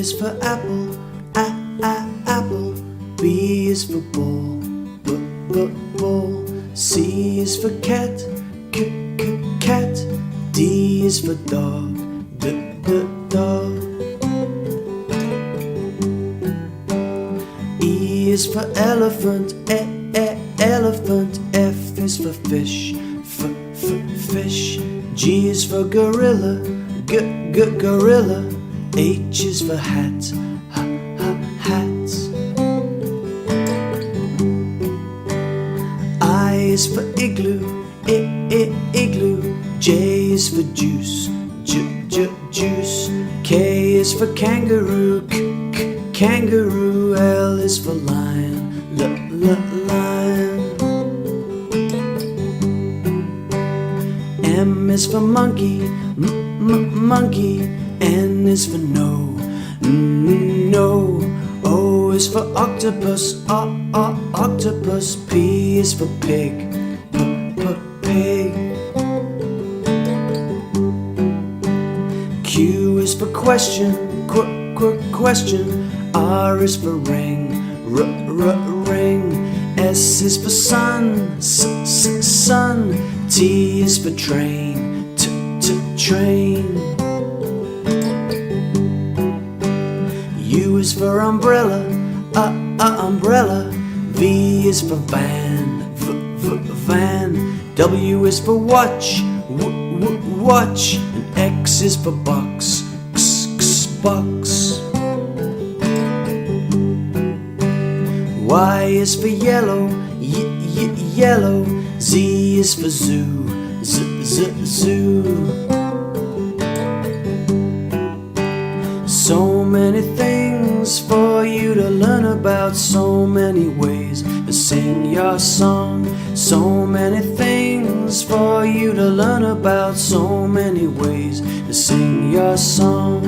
is for apple, apple. B is for ball, ball. C is for cat, cat. D is for dog, dog. E is for elephant, elephant. F is for fish, fish. G is for gorilla, gorilla. H is for hat, hat. I is for igloo, igloo. J is for juice, juice. K is for kangaroo, kangaroo. L is for lion, lion. M is for monkey, monkey. N is for no, no. O is for octopus, octopus. P is for pig, pig. Q is for question, question. R is for ring, ring. S is for sun, sun. T is for train, train. U is for umbrella, umbrella. V is for van, van. W is for watch, watch. And X is for box, box. Y is for yellow, yellow. Z is for zoo, zoo. So many things for you to learn about, so many ways to sing your song. So many things for you to learn about, so many ways to sing your song.